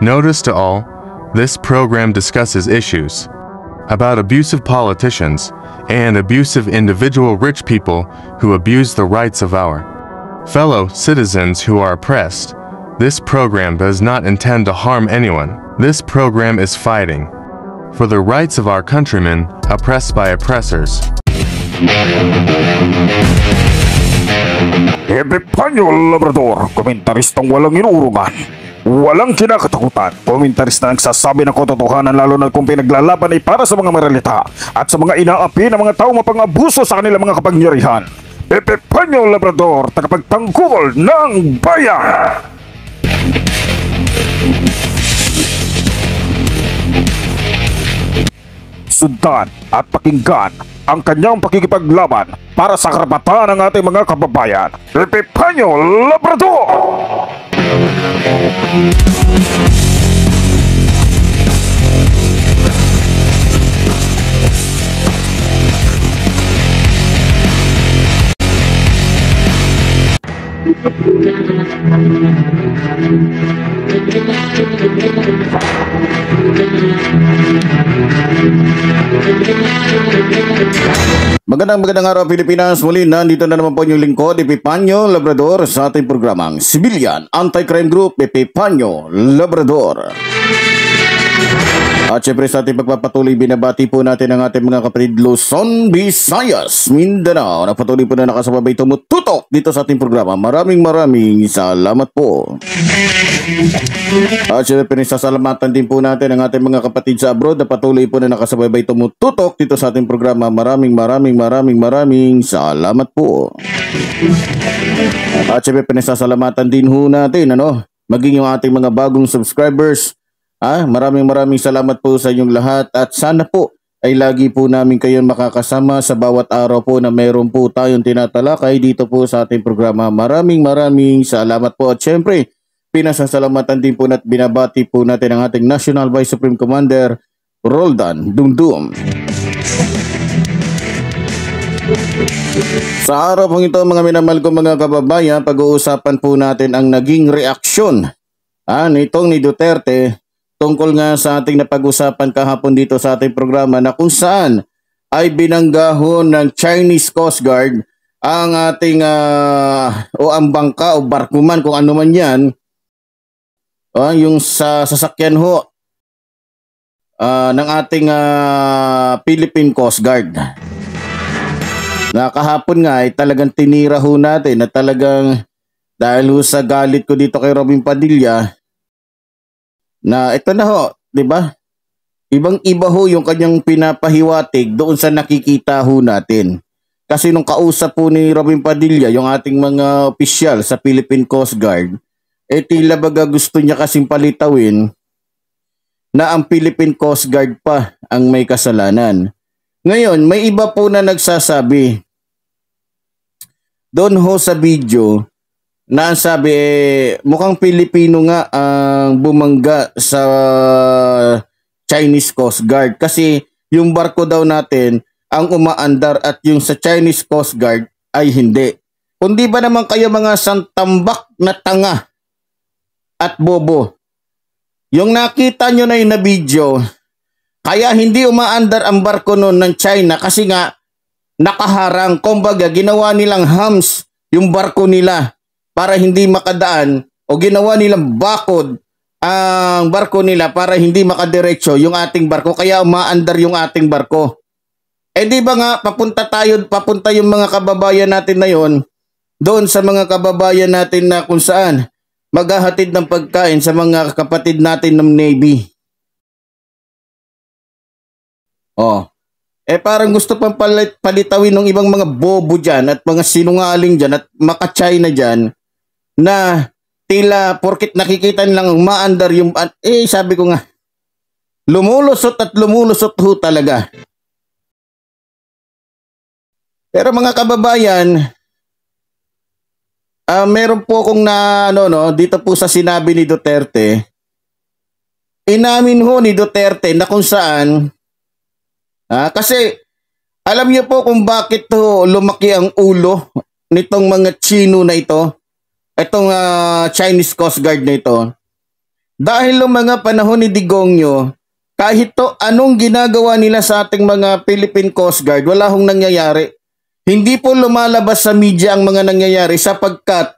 Notice to all, this program discusses issues about abusive politicians and abusive individual rich people who abuse the rights of our fellow citizens who are oppressed. This program does not intend to harm anyone. This program is fighting for the rights of our countrymen oppressed by oppressors. Epifanio Labrador, komentaristang walang inuurungan, walang kinakatakutan, komentarista na nagsasabi ng katotohanan lalo na kung pinaglalaban ay para sa mga maralita at sa mga inaapi ng mga tao mapang-abuso sa kanilang mga kapangyarihan. Epifanio Labrador, tagapagtanggol ng bayan! Sundan at pakinggan ang kanyang pakikipaglaban para sa karapatan ng ating mga kababayan. Epifanio Labrador! Magandang araw Pilipinas, muli nandito na naman po yung lingkod, Epifanio Labrador sa ating programang Civilian Anti-Crime Group, Epifanio Labrador. At syempre sa ating pagpapatuloy, binabati po natin ang ating mga kapatid Luzon, Visayas, Mindanao na patuloy po na nakasababay tumututok dito sa ating programa. Maraming salamat po. At syempre sasalamatan din po natin ang ating mga kapatid sa abroad na patuloy po na nakasababay tumututok dito sa ating programa. Maraming salamat po. At syempre pinasasalamatan din ho natin maging yung ating mga bagong subscribers. Maraming salamat po sa inyong lahat at sana po ay lagi po namin kayo makakasama sa bawat araw po na mayroon po tayong tinatalakay dito po sa ating programa. Maraming salamat po at syempre pinasasalamatan din po at binabati po natin ang ating National Vice Supreme Commander Roldan Dumdum. Sa araw pong ito mga minamahal ko mga kababayan, pag-uusapan po natin ang naging reaksyon nitong ni Duterte tungkol nga sa ating napag-usapan kahapon dito sa ating programa na kung saan ay binanggahon ng Chinese Coast Guard ang ating ang bangka o barko man kung ano man yan, yung sa sasakyan ho ng ating Philippine Coast Guard. Na kahapon nga ay talagang tinira ho natin na talagang dahil ho sa galit ko dito kay Robin Padilla na ito na ho, di ba? Ibang-iba ho yung kanyang pinapahiwatig doon sa nakikita ho natin. Kasi nung kausap po ni Robin Padilla, yung ating mga opisyal sa Philippine Coast Guard, tila baga gusto niya kasing palitawin na ang Philippine Coast Guard pa ang may kasalanan. Ngayon, may iba po na nagsasabi doon ho sa video na ang sabi mukhang Pilipino nga ang bumangga sa Chinese Coast Guard kasi yung barko daw natin ang umaandar at yung sa Chinese Coast Guard ay hindi. Kundi ba naman kayo mga santambak na tanga at bobo? Yung nakita nyo na yung na video, kaya hindi umaandar ang barko noon ng China kasi nga nakaharang. Kumbaga ginawa nilang hams yung barko nila para hindi makadaan o ginawa nilang bakod ang barko nila para hindi makadiretso yung ating barko kaya umaandar yung ating barko. Di ba nga papunta yung mga kababayan natin na yon doon sa mga kababayan natin na kung saan maghahatid ng pagkain sa mga kapatid natin ng Navy. Parang gusto pang palitawin ng ibang mga bobo dyan at mga sinungaling dyan at maka-China dyan na tila porkit nakikita nilang maandar yung sabi ko nga lumulusot ho talaga. Pero mga kababayan, meron po akong dito po sa sinabi ni Duterte. Inamin ho ni Duterte na kung saan kasi alam niyo po kung bakit lumaki ang ulo nitong mga Chino na ito. Itong Chinese Coast Guard na ito, dahil noong mga panahon ni Digongyo, kahit to anong ginagawa nila sa ating mga Philippine Coast Guard, wala hong nangyayari. Hindi po lumalabas sa media ang mga nangyayari sapagkat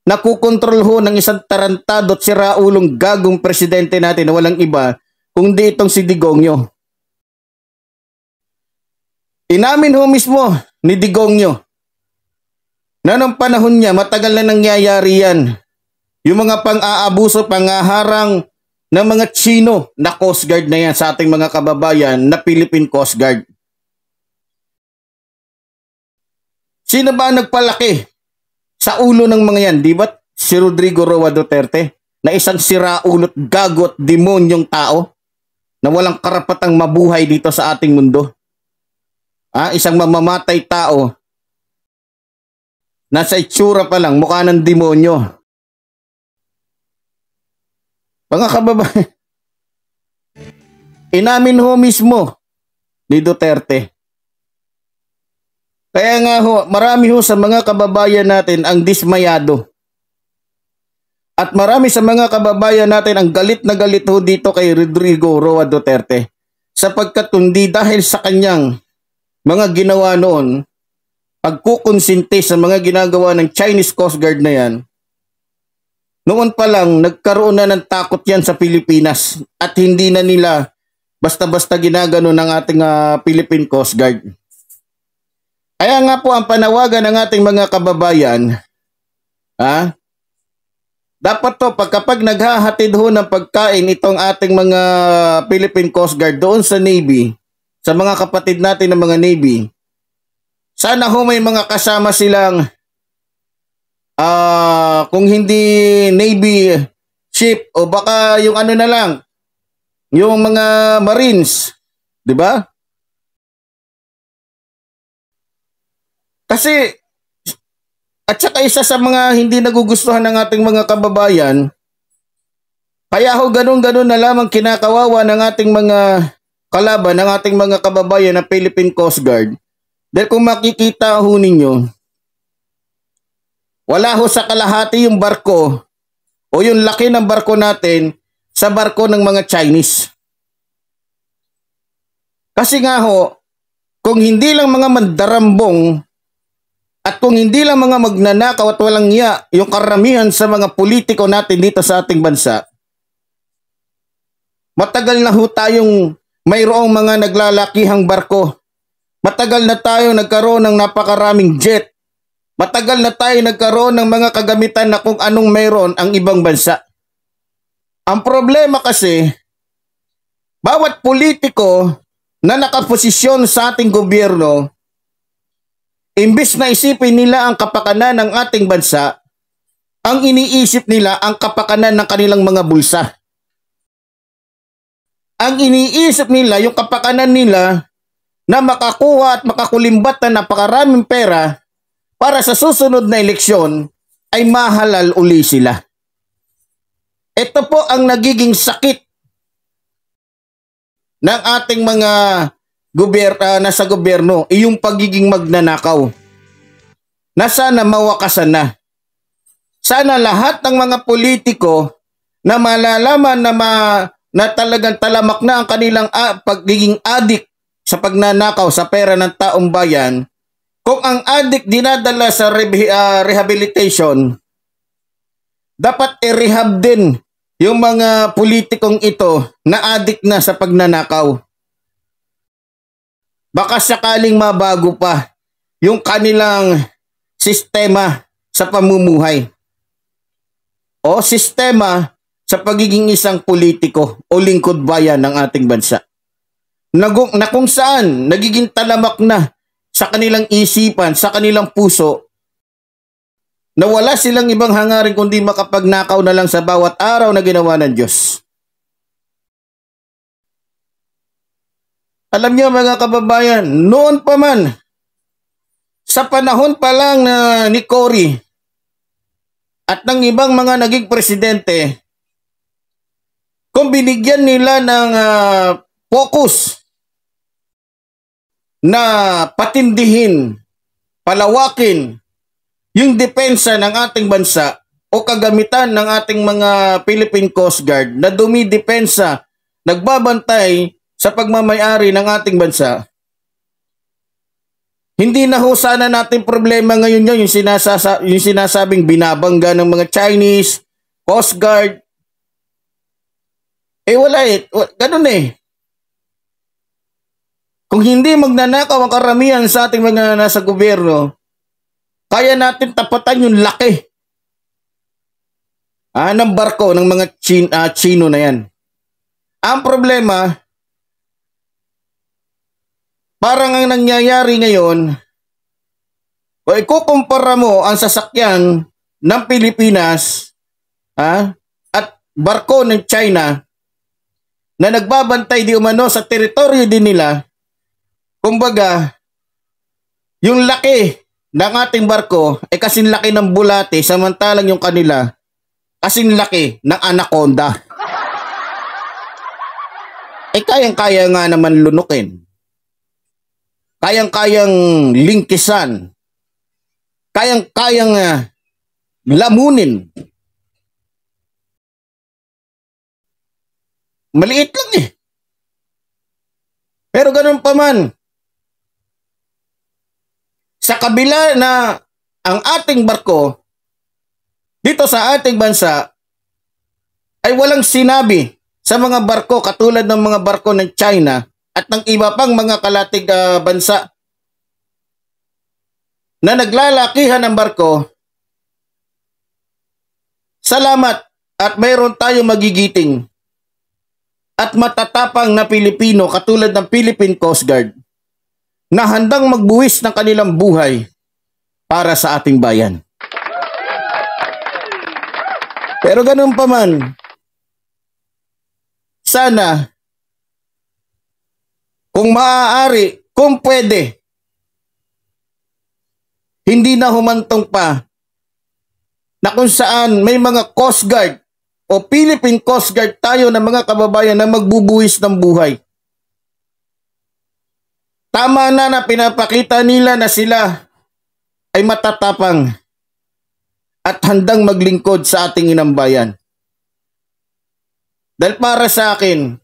nakukontrol ho ng isang tarantado at siraulong gagong presidente natin na walang iba kundi itong si Digongyo. Inamin ho mismo ni Digongyo na nung panahon niya matagal na nangyayari yan. Yung mga pang-aabuso, pangaharang ng mga Chino na Coast Guard na yan sa ating mga kababayan na Philippine Coast Guard. Sino ba nagpalaki sa ulo ng mga yan? Di ba si Rodrigo Roa Duterte na isang siraulo't gagot demonyong tao na walang karapatang mabuhay dito sa ating mundo? Isang mamamatay tao na sa itsura pa lang mukha ng demonyo. Mga kababayan, inamin ho mismo ni Duterte. Kaya nga ho, marami ho sa mga kababayan natin ang dismayado. At marami sa mga kababayan natin ang galit na galit ho dito kay Rodrigo Roa Duterte. Sapagkat kundi dahil sa kanyang mga ginawa noon, pagkukonsinti sa mga ginagawa ng Chinese Coast Guard na yan, noon pa lang nagkaroon na ng takot yan sa Pilipinas at hindi na nila basta-basta ginagano ng ating Philippine Coast Guard. Kaya nga po ang panawagan ng ating mga kababayan, dapat to kapag naghahatid ho ng pagkain itong ating mga Philippine Coast Guard doon sa Navy, sa mga kapatid natin ng mga Navy, sana ho may mga kasama silang kung hindi Navy ship o baka yung ano na lang, yung mga Marines, di ba? Kasi at saka isa sa mga hindi nagugustuhan ng ating mga kababayan, kaya ho ganun-ganun na lamang kinakawawa ng ating mga kalaban, ng ating mga kababayan na Philippine Coast Guard. Dahil kung makikita ho ninyo, wala ho sa kalahati yung barko o yung laki ng barko natin sa barko ng mga Chinese. Kasi nga ho, kung hindi lang mga mandarambong at kung hindi lang mga magnanakaw at walang iya yung karamihan sa mga politiko natin dito sa ating bansa, matagal na ho tayong mayroong mga naglalakihang barko. Matagal na tayo nagkaroon ng napakaraming jet. Matagal na tayo nagkaroon ng mga kagamitan na kung anong mayroon ang ibang bansa. Ang problema kasi, bawat politiko na nakaposisyon sa ating gobyerno, imbis na isipin nila ang kapakanan ng ating bansa, ang iniisip nila ang kapakanan ng kanilang mga bulsa. Ang iniisip nila yung kapakanan nila na makakuha at makakulimbat na napakaraming pera para sa susunod na eleksyon ay mahalal uli sila. Ito po ang nagiging sakit ng ating mga nasa gobyerno, yung pagiging magnanakaw. Na sana mawakasan na. Sana lahat ng mga politiko na malalaman na talagang talamak na ang kanilang pagiging adik sa pagnanakaw sa pera ng taong bayan, kung ang adik dinadala sa rehabilitation, dapat i-rehab din yung mga politikong ito na adik na sa pagnanakaw. Baka sakaling mabago pa yung kanilang sistema sa pamumuhay o sistema sa pagiging isang politiko o lingkod bayan ng ating bansa. Na kung saan nagiging talamak na sa kanilang isipan, sa kanilang puso, na wala silang ibang hangarin kundi makapagnakaw na lang sa bawat araw na ginawa ng Diyos. Alam niyo mga kababayan, noon pa man, sa panahon pa lang ni Cory at ng ibang mga naging presidente, kung binigyan nila ng focus na patindihin, palawakin yung depensa ng ating bansa, o kagamitan ng ating mga Philippine Coast Guard na dumidepensa, nagbabantay sa pagmamayari ng ating bansa, hindi na ho sana natin problema ngayon yun, yung sinasabing binabangga ng mga Chinese Coast Guard. Wala eh. Ganun eh. Kung hindi magnanakaw ang karamihan sa ating mga nasa gobyerno, kaya natin tapatan yung laki ng barko ng mga Chino na yan. Ang problema, parang ang nangyayari ngayon, o ikukumpara mo ang sasakyan ng Pilipinas at barko ng China na nagbabantay di umano sa teritoryo din nila. Kumbaga, yung laki ng ating barko ay kasing laki ng bulate, samantalang yung kanila kasing laki ng anaconda. Kayang-kaya nga naman lunukin. Kayang-kayang lingkisan. Kayang-kayang lamunin. Maliit lang eh. Pero ganun pa man, sa kabila na ang ating barko dito sa ating bansa ay walang sinabi sa mga barko katulad ng mga barko ng China at ng iba pang mga kalatig bansa na naglalakihan ng barko. Salamat at mayroon tayong magigiting at matatapang na Pilipino katulad ng Philippine Coast Guard na handang magbuwis ng kanilang buhay para sa ating bayan. Pero ganun pa man, sana, kung maaari, kung pwede, hindi na humantong pa na kung saan may mga Coast Guard o Philippine Coast Guard tayo na mga kababayan na magbubuwis ng buhay. Tama na pinapakita nila na sila ay matatapang at handang maglingkod sa ating inang bayan. Dahil para sa akin,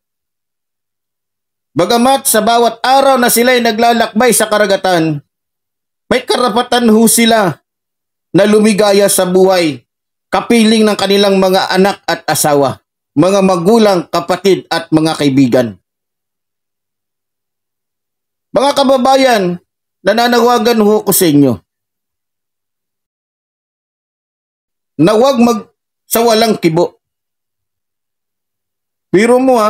bagamat sa bawat araw na sila ay naglalakbay sa karagatan, may karapatan ho sila na lumigaya sa buhay, kapiling ng kanilang mga anak at asawa, mga magulang, kapatid at mga kaibigan. Mga kababayan, nananawagan ho ko sa inyo na huwag sa walang kibo. Biro mo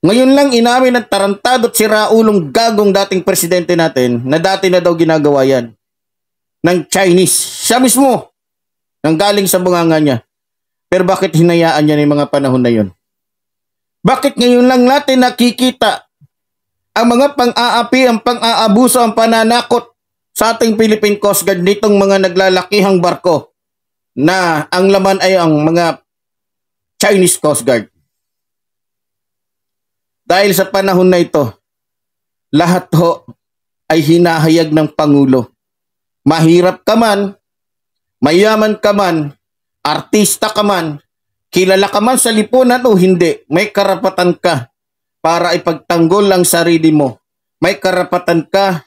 ngayon lang inamin ng tarantado at siraulong gagong dating presidente natin na dati na daw ginagawa yan ng Chinese. Siya mismo nang galing sa bunganga niya. Pero bakit hinayaan niya ng mga panahon na yun? Bakit ngayon lang natin nakikita ang mga pang-aapi, ang pang-aabuso, ang pananakot sa ating Philippine Coast Guard nitong mga naglalakihang barko na ang laman ay ang mga Chinese Coast Guard? Dahil sa panahon na ito, lahat ho ay hinahayag ng Pangulo. Mahirap ka man, mayaman ka man, artista ka man, kilala ka man sa lipunan o hindi, may karapatan ka para ipagtanggol ang sarili mo. May karapatan ka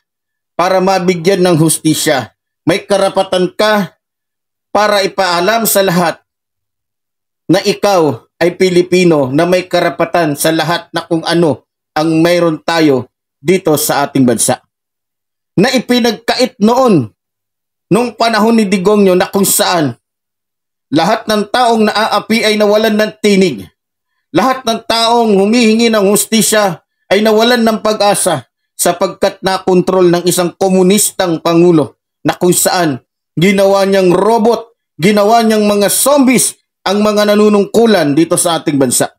para mabigyan ng hustisya. May karapatan ka para ipaalam sa lahat na ikaw ay Pilipino na may karapatan sa lahat na kung ano ang mayroon tayo dito sa ating bansa. Na ipinagkait noon, nung panahon ni Digongyo na kung saan lahat ng taong naaapi ay nawalan ng tinig. Lahat ng taong humihingi ng hustisya ay nawalan ng pag-asa sapagkat nakontrol ng isang komunistang pangulo na kung saan ginawa niyang robot, ginawa niyang mga zombies ang mga nanunungkulan dito sa ating bansa.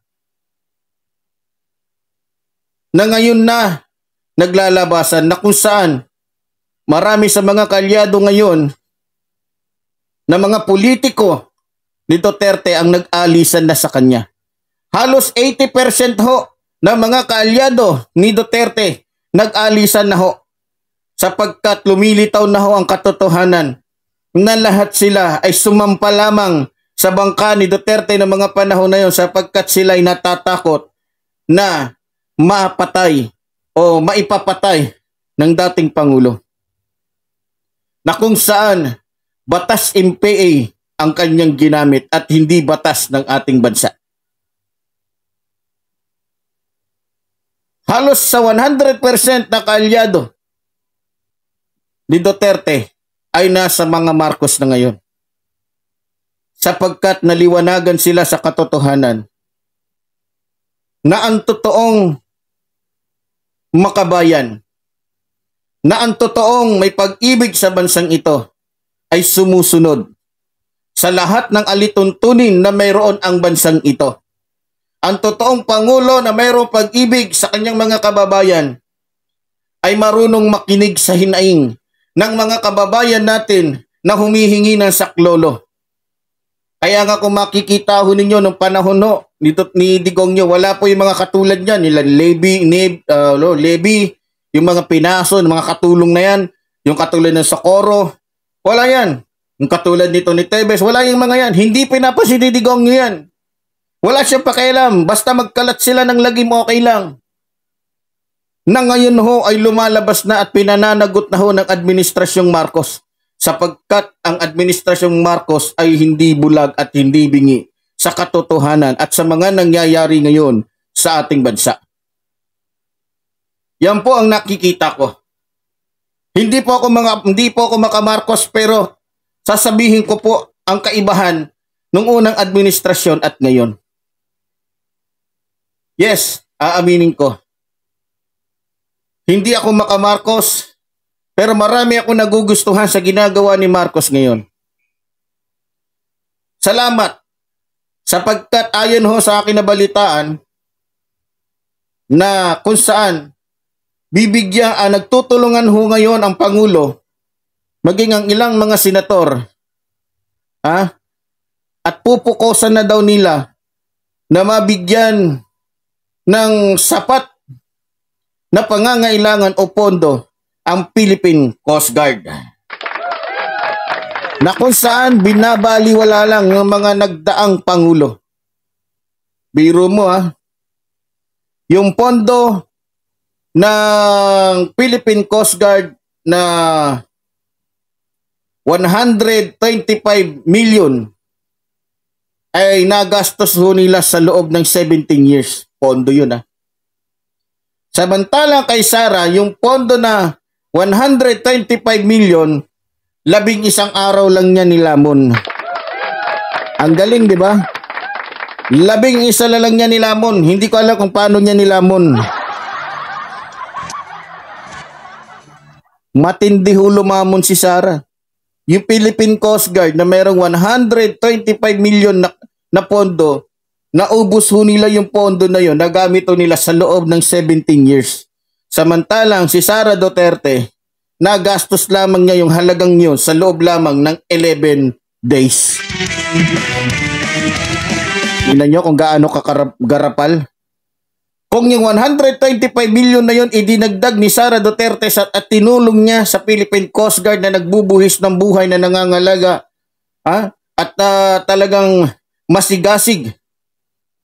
Na ngayon na naglalabasan na kung saan marami sa mga kalyado ngayon na mga politiko ni Duterte ang nag-alisan na sa kanya. Halos 80% ho ng mga kaalyado ni Duterte nag-alisan na ho sapagkat lumilitaw na ho ang katotohanan na lahat sila ay sumampa lamang sa bangka ni Duterte ng mga panahon na yon sapagkat sila ay natatakot na mapatay o maipapatay ng dating Pangulo. Na kung saan batas MPA ang kanyang ginamit at hindi batas ng ating bansa. Halos sa 100% na kaalyado ni Duterte ay nasa mga Marcos na ngayon. Sapagkat naliwanagan sila sa katotohanan na ang totoong makabayan, na ang totoong may pag-ibig sa bansang ito ay sumusunod sa lahat ng alituntunin na mayroon ang bansang ito. Ang totoong Pangulo na mayroong pag-ibig sa kanyang mga kababayan ay marunong makinig sa hinaing ng mga kababayan natin na humihingi ng saklolo. Kaya nga kung makikita ho ninyo nung panahon ni Digong nyo, wala po yung mga katulad niyan, nila Levy, yung mga Pinaso, mga katulong na yan, yung katulad ng Socorro, wala yan. Yung katulad nito ni Tebes, wala yung mga yan. Hindi pinapasin ni Digong nyo yan. Wala siyang pakialam, basta magkalat sila ng lagim okay lang. Na ngayon ho ay lumalabas na at pinananagot na ho ng Administrasyong Marcos sapagkat ang Administrasyong Marcos ay hindi bulag at hindi bingi sa katotohanan at sa mga nangyayari ngayon sa ating bansa. Yan po ang nakikita ko. Hindi po ako maka-Marcos pero sasabihin ko po ang kaibahan nung unang administrasyon at ngayon. Yes, aaminin ko. Hindi ako maka-Marcos, pero marami ako nagugustuhan sa ginagawa ni Marcos ngayon. Salamat, sapagkat ayon ho sa akin na balitaan na kung saan nagtutulungan ho ngayon ang Pangulo, maging ang ilang mga senator, at pupukosan na daw nila na mabigyan ng sapat na pangangailangan o pondo ang Philippine Coast Guard. Na kung saan binabaliwala lang ng mga nagdaang Pangulo. Biro mo yung pondo ng Philippine Coast Guard na 125 million ay nagastos ho nila sa loob ng 17 years. Pondo yun Samantalang kay Sara, yung pondo na 125 million, 11 araw lang niya nilamon. Ang galing, di ba? 11 lang niya nilamon. Hindi ko alam kung paano niya nilamon. Matindi ho lumamon si Sara. Yung Philippine Coast Guard na mayroong 125 million na pondo, naubos ho nila yung pondo na yun, nagamit ho nila sa loob ng 17 years. Samantalang si Sara Duterte, nagastos lamang niya yung halagang yun sa loob lamang ng 11 days. Tingnan nyo kung gaano kagarapal. Kung yung 125 million na yun idinagdag ni Sara Duterte at tinulong niya sa Philippine Coast Guard na nagbubuhis ng buhay na nangangalaga at talagang masigasig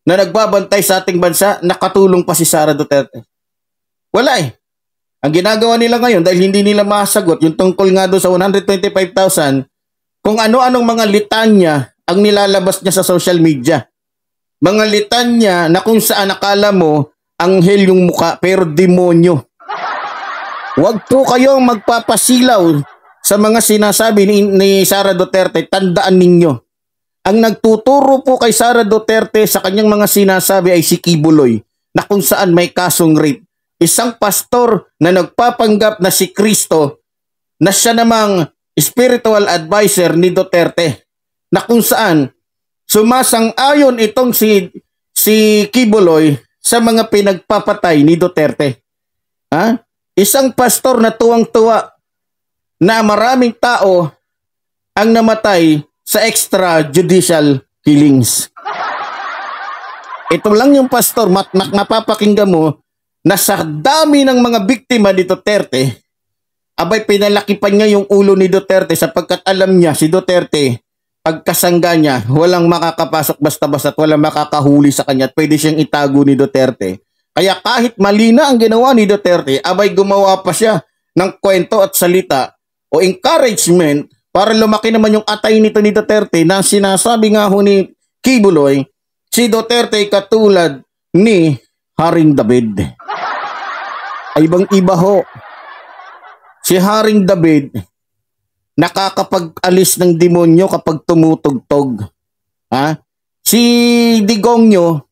na nagbabantay sa ating bansa, nakatulong pa si Sara Duterte. Wala Ang ginagawa nila ngayon dahil hindi nila masagot yung tungkol nga doon sa 125,000 kung ano-anong mga litanya ang nilalabas niya sa social media. Mga litanya na kung saan akala mo anghel yung muka pero demonyo. Huwag po kayong magpapasilaw sa mga sinasabi ni Sara Duterte. Tandaan ninyo, ang nagtuturo po kay Sara Duterte sa kanyang mga sinasabi ay si Kibuloy na kung saan may kasong rape. Isang pastor na nagpapanggap na si Kristo na siya namang spiritual advisor ni Duterte na kung saan sumasang-ayon itong si Kibuloy sa mga pinagpapatay ni Duterte. Isang pastor na tuwang-tuwa na maraming tao ang namatay sa extrajudicial killings. Ito lang yung pastor, mapapakinggan mo na sa dami ng mga biktima ni Duterte, abay pinalaki pa niya yung ulo ni Duterte sapagkat alam niya si Duterte, pagkasangga niya, walang makakapasok basta-basta at walang makakahuli sa kanya at pwede siyang itago ni Duterte. Kaya kahit mali na ang ginawa ni Duterte, abay gumawa pa siya ng kwento at salita o encouragement para lumaki naman yung atay nito ni Duterte na sinasabi nga ho ni Kibuloy, si Duterte katulad ni Haring David. Ay ibang iba ho. Si Haring David, nakakapag-alis ng demonyo kapag tumutugtog. Ha? Si Digongyo,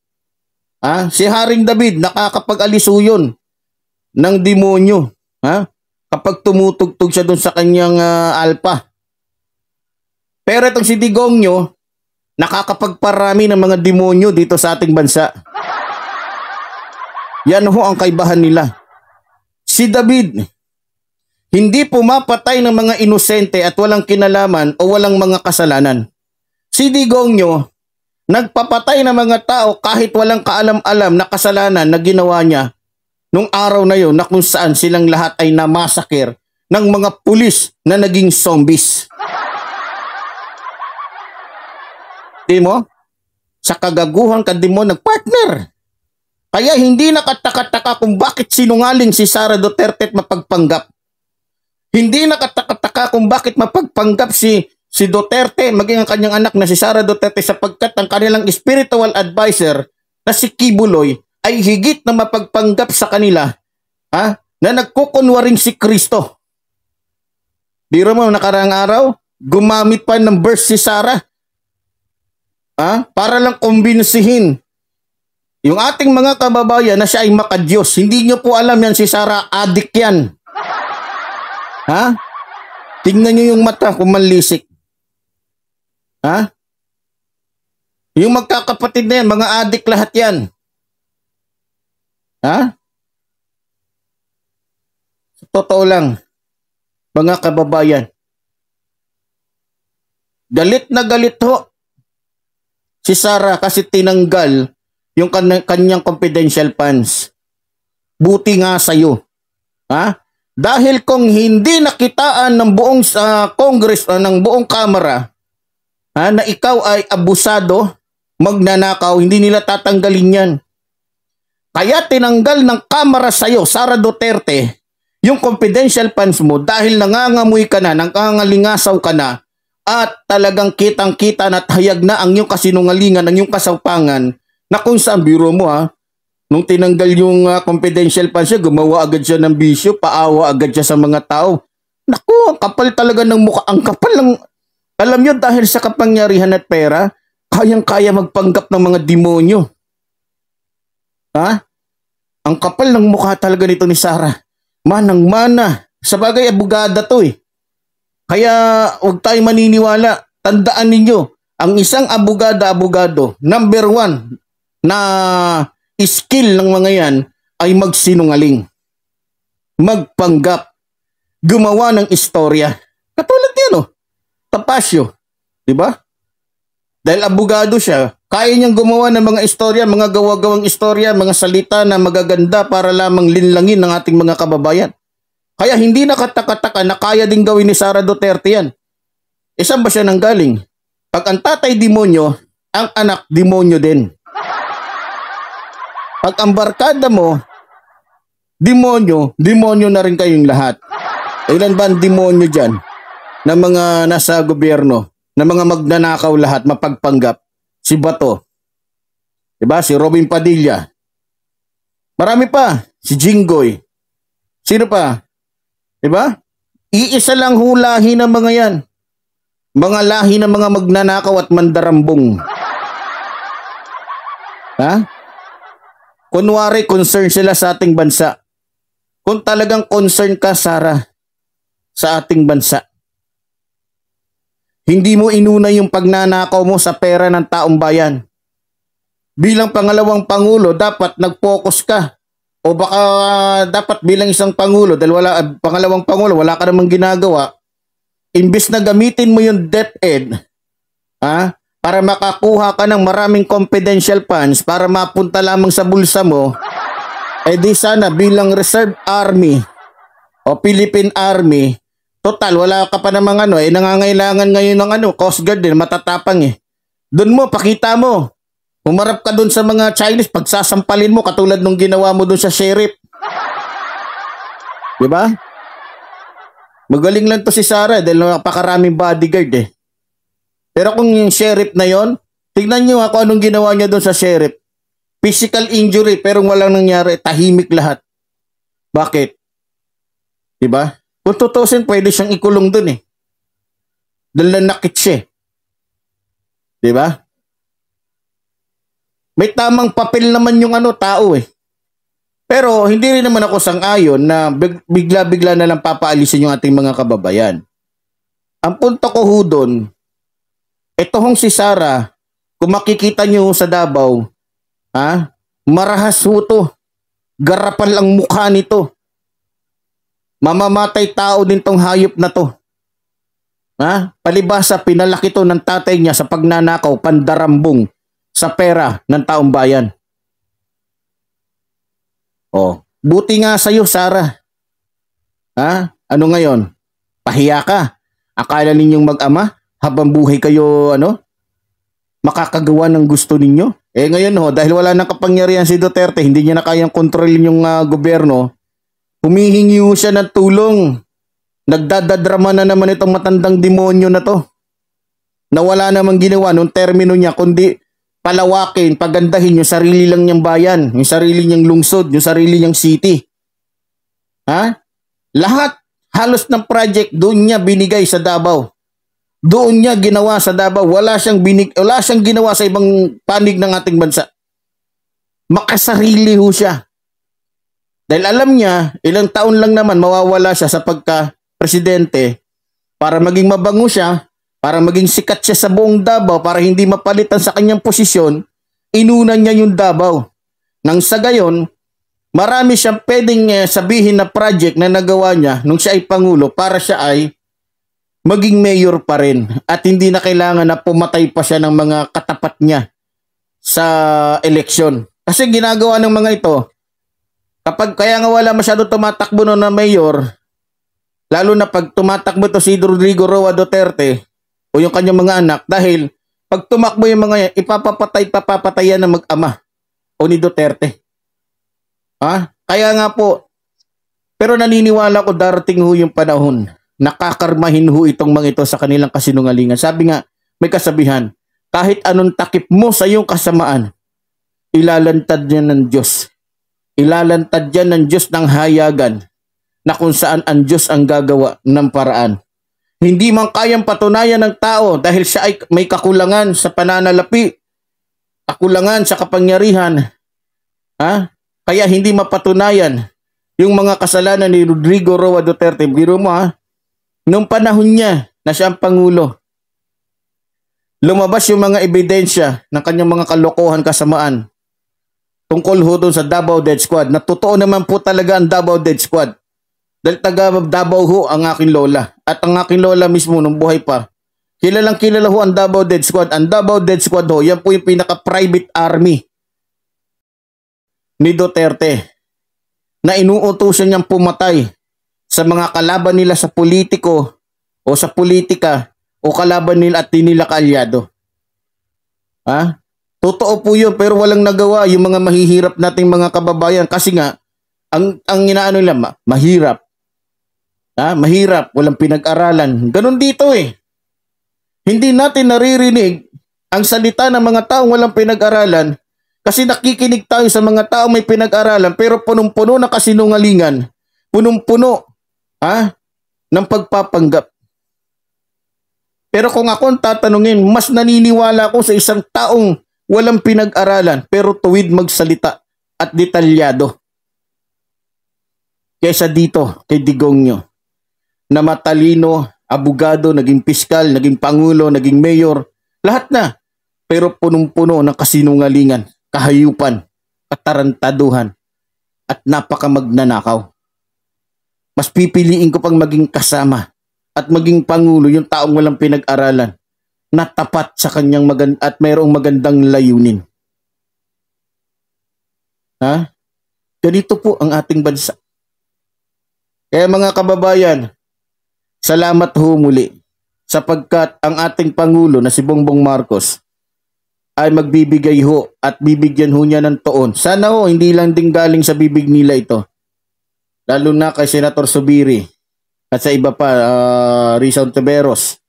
si Haring David, nakakapag-alis yun ng demonyo. Ha? Kapag tumutugtog siya doon sa kanyang alpa. Pero itong si Digongyo, nakakapagparami ng mga demonyo dito sa ating bansa. Yan ho ang kaibahan nila. Si David, hindi pumapatay ng mga inosente at walang kinalaman o walang mga kasalanan. Si Digongyo, nagpapatay ng mga tao kahit walang kaalam-alam na kasalanan na ginawa niya nung araw na yun na kung saan silang lahat ay namasakir ng mga pulis na naging zombies. Di mo? Sa kagaguhan ka di mo nagpartner. Kaya hindi nakataka-taka kung bakit sinungaling si Sara Duterte at mapagpanggap. Hindi nakataka-taka kung bakit mapagpanggap si Duterte, maging ang kanyang anak na si Sara Duterte sapagkat ang kanilang spiritual advisor na si Kibuloy ay higit na mapagpanggap sa kanila na nagkukunwaring si Kristo. Biro mo, nakaraang araw, gumamit pa ng verse si Sara para lang kumbinsihin yung ating mga kababayan na siya ay makadiyos. Hindi nyo po alam yan, si Sara, adik yan. Tingnan nyo yung mata kung manlisik. Yung magkakapatid na yan, mga adik lahat yan. Totoo lang, mga kababayan. Galit na galit ho si Sara kasi tinanggal yung kanyang confidential funds. Buti nga sa'yo. Dahil kung hindi nakitaan ng buong Congress o ng buong Kamara na ikaw ay abusado, magnanakaw, hindi nila tatanggalin yan. Kaya tinanggal ng Kamara sa'yo, Sara Duterte, yung confidential funds mo dahil nangangamoy ka na, nangangalingasaw ka na, at talagang kitang-kita na at hayag na ang iyong kasinungalingan, ang iyong kasaupangan, na kung saan biro mo nung tinanggal yung confidential funds siya, gumawa agad siya ng bisyo, paawa agad siya sa mga tao. Naku, ang kapal talaga ng mukha. Ang kapal ng... Alam nyo, dahil sa kapangyarihan at pera, kayang-kaya magpanggap ng mga demonyo. Ang kapal ng mukha talaga nito ni Sara. Manang-mana. Sabagay, abogada to eh. Kaya huwag tayo maniniwala. Tandaan ninyo, ang isang abogado, number 1 na skill ng mga yan ay magsinungaling, magpanggap, gumawa ng istorya. Katulad yan Tapasio, di ba? Dahil abogado siya, kaya niyang gumawa ng mga istorya, mga gawa-gawang istorya, mga salita na magaganda para lamang linlangin ng ating mga kababayan. Kaya hindi nakataka-taka na kaya din gawin ni Sara Duterte yan. Saan ba siya nanggaling? Pag ang tatay demonyo, ang anak demonyo din. Pag ang barkada mo, demonyo na rin kayong lahat. Ilan ba ang demonyo dyan na mga nasa gobyerno, na mga magnanakaw lahat, mapagpanggap? Si Bato, diba? Si Robin Padilla. Marami pa. Si Jinggoy. Sino pa? Diba? Iisa lang hulahi ng mga yan. Mga lahi ng mga magnanakaw at mandarambong. Kunwari, concern sila sa ating bansa. Kung talagang concern ka, Sara, sa ating bansa, hindi mo inuna yung pagnanakaw mo sa pera ng taong bayan. Bilang pangalawang pangulo, dapat nag-focus ka. O baka dapat bilang isang pangulo, dahil pangalawang pangulo, wala ka namang ginagawa, imbis na gamitin mo yung DepEd, para makakuha ka ng maraming confidential funds para mapunta lamang sa bulsa mo, di sana bilang reserve army, o Philippine Army, total, wala ka pa namang nangangailangan ngayon ng Coast Guard din, matatapang eh. Doon mo, pakita mo. Humarap ka doon sa mga Chinese, pagsasampalin mo, katulad nung ginawa mo doon sa sheriff. Diba? Magaling lang to si Sara dahil napakaraming bodyguard eh. Pero kung yung sheriff na yon, tignan nyo ako anong ginawa niya doon sa sheriff. Physical injury pero walang nangyari, tahimik lahat. Bakit? Diba? Kung tutusin, pwede siyang ikulong doon eh. Dahil nanakit siya eh. Diba? May tamang papel naman yung tao eh. Pero hindi rin naman ako sang-ayon na bigla-bigla na lang papaalisin yung ating mga kababayan. Ang punto ko ho doon, ito hong si Sara, kung makikita nyo sa Davao, marahas ho to. Garapal ang mukha nito. Mamamatay tao din tong hayop na to. Palibhasa, pinalaki to ng tatay niya sa pagnanakaw, pandarambong sa pera ng taong bayan. Oh, buti nga sa'yo, Sara. Ano ngayon? Pahiya ka. Akala ninyong mag-ama habang buhay kayo, makakagawa ng gusto ninyo? Ngayon dahil wala nang kapangyarihan si Duterte, hindi niya na kayang kontrolin yung gobyerno, humihingi siya ng tulong. Nagdadadrama na naman itong matandang demonyo na to. Na wala namang ginawa nung termino niya, kundi palawakin, pagandahin yung sarili lang niyang bayan, yung sarili niyang lungsod, yung sarili niyang city. Lahat, halos ng project, doon niya binigay sa Davao. Doon niya ginawa sa Davao. Wala siyang ginawa sa ibang panig ng ating bansa. Makasarili ho siya. Dahil alam niya, ilang taon lang naman mawawala siya sa pagka-presidente para maging mabango siya, para maging sikat siya sa buong Davao, para hindi mapalitan sa kanyang posisyon, inunan niya yung Davao. Nang sa gayon, marami siyang pwedeng sabihin na project na nagawa niya nung siya ay Pangulo para siya ay maging mayor pa rin at hindi na kailangan na pumatay pa siya ng mga katapat niya sa eleksyon. Kasi ginagawa ng mga ito, kaya nga wala masyado tumatakbo na mayor, lalo na pag tumatakbo to si Rodrigo Roa Duterte, o yung kanyang mga anak, dahil pag tumakbo yung mga yan, papapatayan na mag-ama o ni Duterte. Kaya nga po, pero naniniwala ko darating ho yung panahon, nakakarmahin ho itong mga ito sa kanilang kasinungalingan. Sabi nga, may kasabihan, kahit anong takip mo sa iyong kasamaan, ilalantad yan ng Diyos. Ilalantad yan ng Diyos ng hayagan na kung saan ang Diyos ang gagawa ng paraan. Hindi man kayang patunayan ng tao dahil siya ay may kakulangan sa pananalapi, kakulangan sa kapangyarihan. Kaya hindi mapatunayan yung mga kasalanan ni Rodrigo Roa Duterte. Biro mo nung panahon niya na siya ang Pangulo, lumabas yung mga ebidensya ng kanyang mga kalokohan, kasamaan tungkol ho doon sa Davao Death Squad. Na totoo naman po talaga ang Davao Death Squad. Dahil taga Davao ho ang aking lola. At ang aking lola mismo nung buhay pa, kilalang kilala ho ang Davao Death Squad. Ang Davao Death Squad ho, yan po yung pinaka-private army ni Duterte na inuutusan niyang pumatay sa mga kalaban nila sa politiko o sa politika o kalaban nila at di nila kaalyado. Totoo po yun, pero walang nagawa yung mga mahihirap nating mga kababayan kasi nga ang inaano nila mahirap. Mahirap, walang pinag-aralan. Ganun dito eh. Hindi natin naririnig ang salita ng mga taong walang pinag-aralan kasi nakikinig tayo sa mga taong may pinag-aralan pero punong-puno na kasinungalingan, punong-puno ng pagpapanggap. Pero kung ako tatanungin, mas naniniwala ko sa isang taong walang pinag-aralan pero tuwid magsalita at detalyado kaysa dito kay Digongyo na matalino, abogado, naging piskal, naging pangulo, naging mayor, lahat na. Pero punong-puno ng kasinungalingan, kahayupan, katarantaduhan, at napakamagnanakaw. Mas pipiliin ko pang maging kasama at maging pangulo yung taong walang pinag-aralan na tapat sa kanyang at mayroong magandang layunin. Ganito po ang ating bansa. Kaya mga kababayan, salamat ho muli sapagkat ang ating Pangulo na si Bongbong Marcos ay magbibigay ho at bibigyan ho niya ng tuon. Sana ho hindi lang din galing sa bibig nila ito. Lalo na kay Senator Zubiri at sa iba pa, Risa Ontiveros,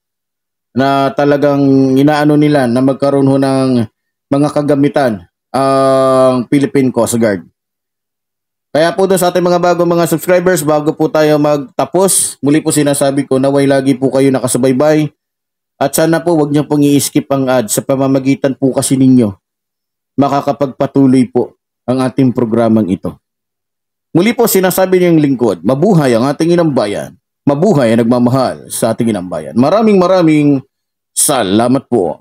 na talagang inaano nila na magkaroon ho ng mga kagamitan ang Philippine Coast Guard. Kaya po doon sa ating mga bagong mga subscribers, bago po tayo magtapos, muli po sinasabi ko naway lagi po kayo nakasubaybay at sana po wag niyo pong i-skip ang ads sa pamamagitan po kasi ninyo makakapagpatuloy po ang ating programang ito. Muli po sinasabi niyong lingkod, mabuhay ang ating inang bayan, mabuhay ang nagmamahal sa ating inang bayan. Maraming salamat po.